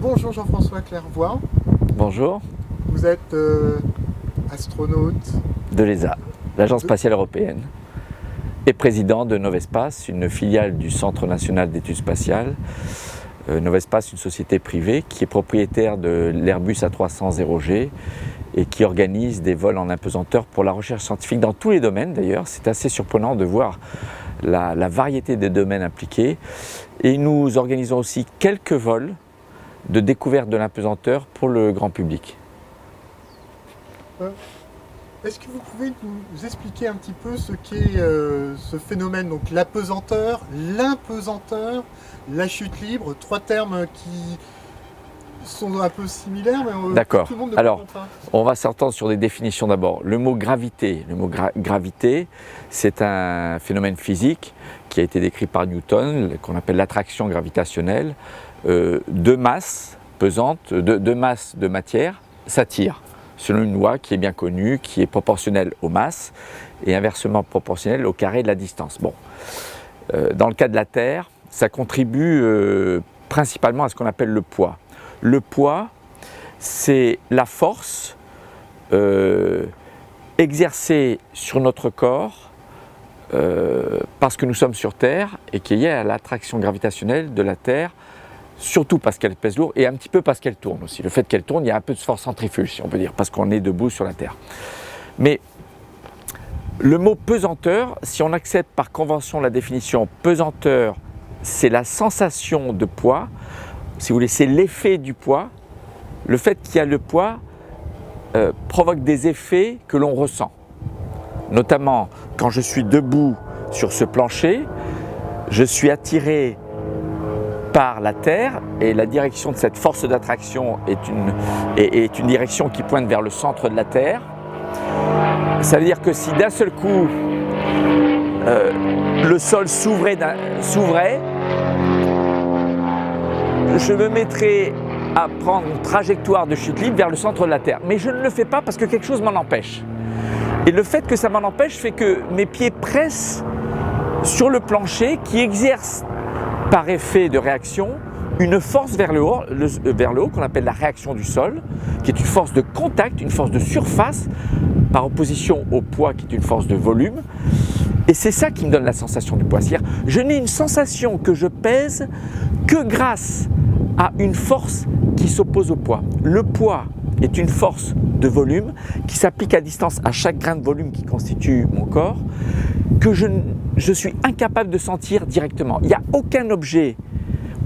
Bonjour Jean-François Clairvoy, Bonjour, vous êtes astronaute de l'ESA, l'Agence spatiale européenne, et président de Novespace, une filiale du Centre national d'études spatiales. Novespace, une société privée qui est propriétaire de l'Airbus A300 0G et qui organise des vols en apesanteur pour la recherche scientifique dans tous les domaines d'ailleurs. C'est assez surprenant de voir la variété des domaines impliqués. Et nous organisons aussi quelques vols de découverte de l'apesanteur pour le grand public. Est-ce que vous pouvez nous expliquer un petit peu ce qu'est ce phénomène, donc l'apesanteur, l'impesanteur, la chute libre, trois termes qui sont un peu similaires, mais D'accord. Tout le monde ne Alors, comprend pas. on va s'entendre sur des définitions d'abord. Le mot gravité, gravité, c'est un phénomène physique qui a été décrit par Newton, qu'on appelle l'attraction gravitationnelle. Deux masses pesantes, deux masses de matière s'attirent selon une loi qui est bien connue, qui est proportionnelle aux masses et inversement proportionnelle au carré de la distance. Bon. Dans le cas de la Terre, ça contribue principalement à ce qu'on appelle le poids. Le poids, c'est la force exercée sur notre corps parce que nous sommes sur Terre et qui est liée à l'attraction gravitationnelle de la Terre, surtout parce qu'elle pèse lourd et un petit peu parce qu'elle tourne aussi. Le fait qu'elle tourne, il y a un peu de force centrifuge, si on peut dire, parce qu'on est debout sur la Terre. Mais le mot pesanteur, si on accepte par convention la définition pesanteur, c'est la sensation de poids, si vous voulez, c'est l'effet du poids. Le fait qu'il y a le poids provoque des effets que l'on ressent. Notamment, quand je suis debout sur ce plancher, je suis attiré par la Terre et la direction de cette force d'attraction est une direction qui pointe vers le centre de la Terre. Ça veut dire que si d'un seul coup le sol s'ouvrait, je me mettrais à prendre une trajectoire de chute libre vers le centre de la Terre. Mais je ne le fais pas parce que quelque chose m'en empêche. Et le fait que ça m'en empêche fait que mes pieds pressent sur le plancher qui exerce par effet de réaction une force vers le haut qu'on appelle la réaction du sol, qui est une force de contact, une force de surface, par opposition au poids qui est une force de volume. Et c'est ça qui me donne la sensation du poids. C'est-à-dire, je n'ai une sensation que je pèse que grâce à une force qui s'oppose au poids. Le poids est une force de volume qui s'applique à distance à chaque grain de volume qui constitue mon corps, que je suis incapable de sentir directement. Il n'y a aucun objet,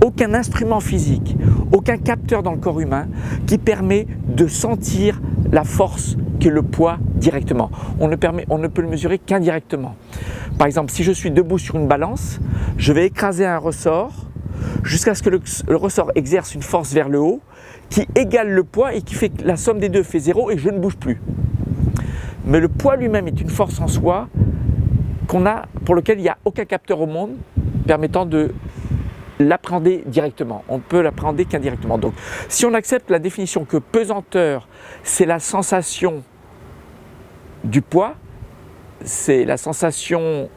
aucun instrument physique, aucun capteur dans le corps humain qui permet de sentir la force qu'est le poids directement. On ne peut le mesurer qu'indirectement. Par exemple, si je suis debout sur une balance, je vais écraser un ressort jusqu'à ce que le ressort exerce une force vers le haut qui égale le poids et qui fait que la somme des deux fait 0 et je ne bouge plus. Mais le poids lui-même est une force en soi pour lequel il n'y a aucun capteur au monde permettant de l'appréhender directement. On ne peut l'appréhender qu'indirectement. Donc, si on accepte la définition que pesanteur, c'est la sensation du poids, c'est la sensation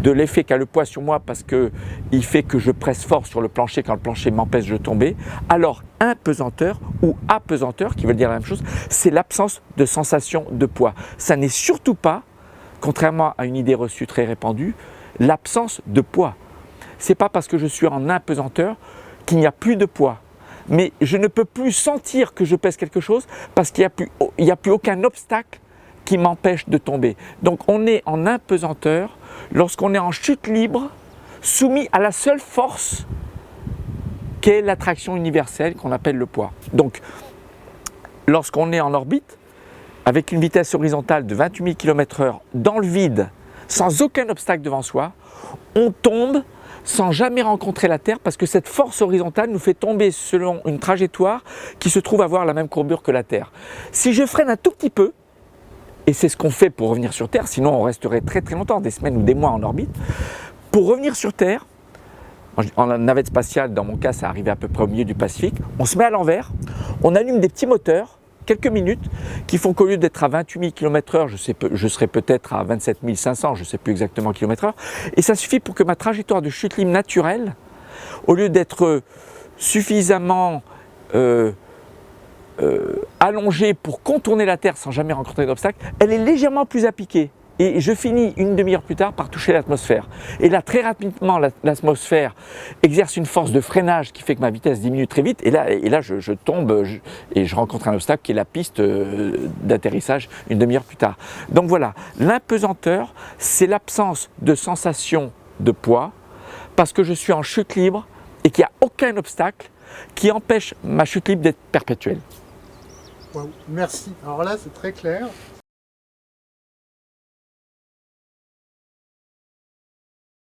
de l'effet qu'a le poids sur moi parce qu'il fait que je presse fort sur le plancher quand le plancher m'empêche de tomber, alors impesanteur ou apesanteur, qui veut dire la même chose, c'est l'absence de sensation de poids. Ça n'est surtout pas, contrairement à une idée reçue très répandue, l'absence de poids. C'est pas parce que je suis en impesanteur qu'il n'y a plus de poids. Mais je ne peux plus sentir que je pèse quelque chose parce qu'il n'y a plus aucun obstacle qui m'empêche de tomber. Donc on est en impesanteur lorsqu'on est en chute libre, soumis à la seule force qu'est l'attraction universelle qu'on appelle le poids. Donc lorsqu'on est en orbite, avec une vitesse horizontale de 28 000 km/h dans le vide, sans aucun obstacle devant soi, on tombe sans jamais rencontrer la Terre parce que cette force horizontale nous fait tomber selon une trajectoire qui se trouve avoir la même courbure que la Terre. Si je freine un tout petit peu, et c'est ce qu'on fait pour revenir sur Terre, sinon on resterait très très longtemps, des semaines ou des mois en orbite, pour revenir sur Terre, en navette spatiale, dans mon cas ça arrivait à peu près au milieu du Pacifique, on se met à l'envers, on allume des petits moteurs, quelques minutes, qui font qu'au lieu d'être à 28 000 km/h, je serai peut-être à 27 500, je ne sais plus exactement km/h, et ça suffit pour que ma trajectoire de chute libre naturelle, au lieu d'être suffisamment allongée pour contourner la Terre sans jamais rencontrer d'obstacle, elle est légèrement plus à piquer. Et je finis une demi-heure plus tard par toucher l'atmosphère. Et là, très rapidement, l'atmosphère exerce une force de freinage qui fait que ma vitesse diminue très vite. Et là je tombe et je rencontre un obstacle qui est la piste d'atterrissage une demi-heure plus tard. Donc voilà, l'impesanteur, c'est l'absence de sensation de poids parce que je suis en chute libre et qu'il n'y a aucun obstacle qui empêche ma chute libre d'être perpétuelle. Wow, merci. Alors là, c'est très clair.